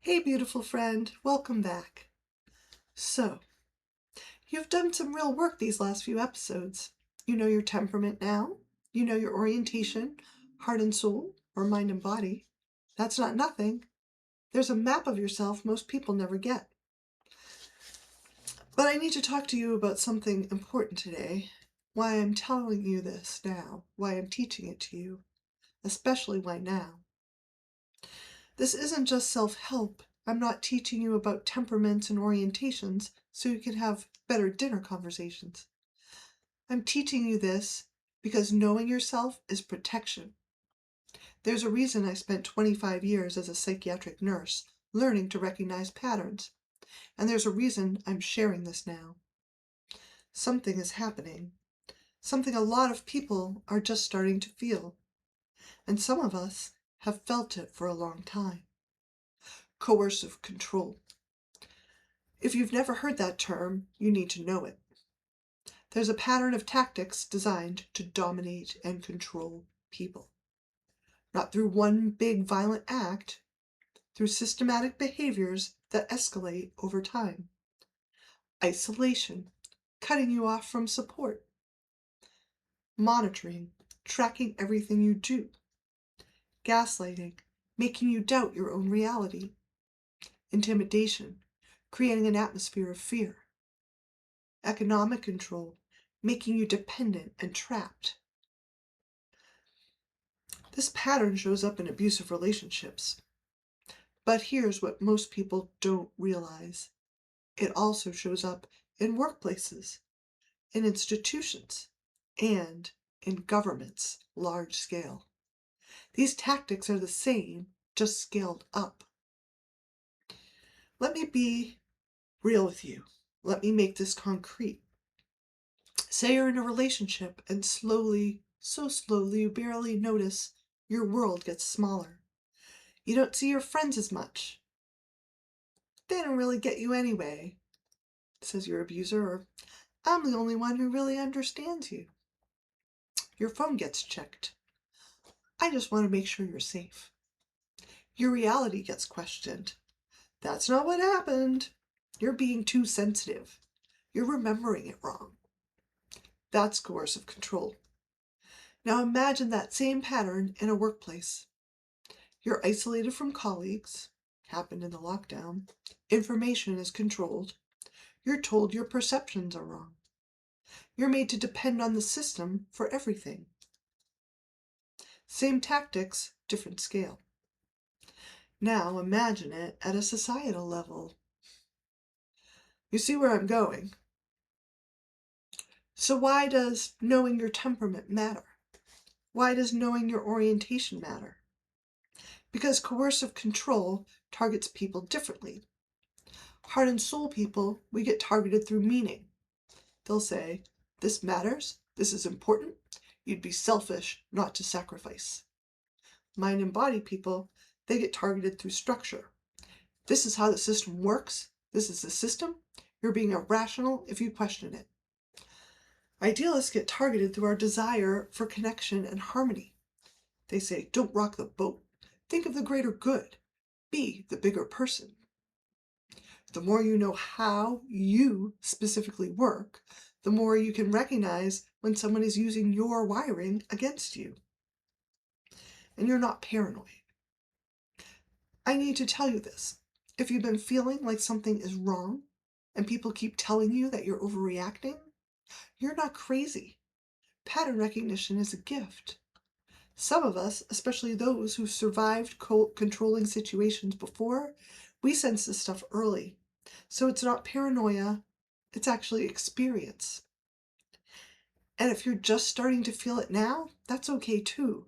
Hey, beautiful friend, welcome back. So, you've done some real work these last few episodes. You know your temperament now. You know your orientation, heart and soul, or mind and body. That's not nothing. There's a map of yourself most people never get. But I need to talk to you about something important today. Why I'm telling you this now. Why I'm teaching it to you. Especially why now. This isn't just self-help. I'm not teaching you about temperaments and orientations so you can have better dinner conversations. I'm teaching you this because knowing yourself is protection. There's a reason I spent 25 years as a psychiatric nurse learning to recognize patterns, and there's a reason I'm sharing this now. Something is happening. Something a lot of people are just starting to feel, and some of us have felt it for a long time. Coercive control. If you've never heard that term, you need to know it. There's a pattern of tactics designed to dominate and control people. Not through one big violent act, through systematic behaviors that escalate over time. Isolation, cutting you off from support. Monitoring, tracking everything you do. Gaslighting, making you doubt your own reality. Intimidation, creating an atmosphere of fear. Economic control, making you dependent and trapped. This pattern shows up in abusive relationships. But here's what most people don't realize. It also shows up in workplaces, in institutions, and in governments, large scale. These tactics are the same, just scaled up. Let me be real with you. Let me make this concrete. Say you're in a relationship and slowly, so slowly, you barely notice your world gets smaller. You don't see your friends as much. They don't really get you anyway, says your abuser, or I'm the only one who really understands you. Your phone gets checked. I just want to make sure you're safe. Your reality gets questioned. That's not what happened. You're being too sensitive. You're remembering it wrong. That's coercive control. Now imagine that same pattern in a workplace. You're isolated from colleagues, happened in the lockdown. Information is controlled. You're told your perceptions are wrong. You're made to depend on the system for everything. Same tactics, different scale. Now imagine it at a societal level. You see where I'm going. So why does knowing your temperament matter? Why does knowing your orientation matter? Because coercive control targets people differently. Heart and soul people, we get targeted through meaning. They'll say, this matters, this is important, you'd be selfish not to sacrifice. Mind and body people, they get targeted through structure. This is how the system works, this is the system, you're being irrational if you question it. Idealists get targeted through our desire for connection and harmony. They say, don't rock the boat. Think of the greater good. Be the bigger person. The more you know how you specifically work, the more you can recognize when someone is using your wiring against you. And you're not paranoid. I need to tell you this. If you've been feeling like something is wrong and people keep telling you that you're overreacting, you're not crazy. Pattern recognition is a gift. Some of us, especially those who survived controlling situations before, we sense this stuff early. So it's not paranoia, it's actually experience. And if you're just starting to feel it now, that's okay too.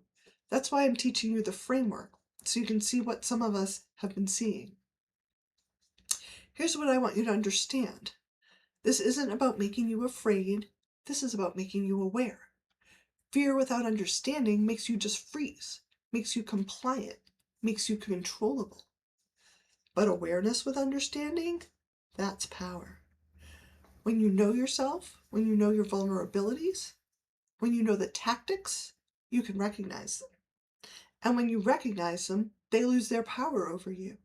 That's why I'm teaching you the framework, so you can see what some of us have been seeing. Here's what I want you to understand. This isn't about making you afraid. This is about making you aware. Fear without understanding makes you just freeze, makes you compliant, makes you controllable. But awareness with understanding, that's power. When you know yourself, when you know your vulnerabilities, when you know the tactics, you can recognize them. And when you recognize them, they lose their power over you.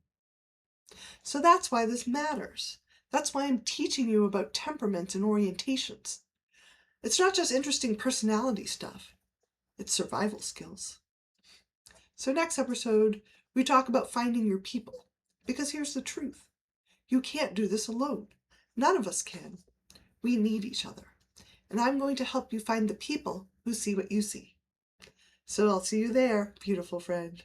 So that's why this matters. That's why I'm teaching you about temperaments and orientations. It's not just interesting personality stuff, it's survival skills. So next episode, we talk about finding your people. Because here's the truth. You can't do this alone. None of us can. We need each other. And I'm going to help you find the people who see what you see. So I'll see you there, beautiful friend.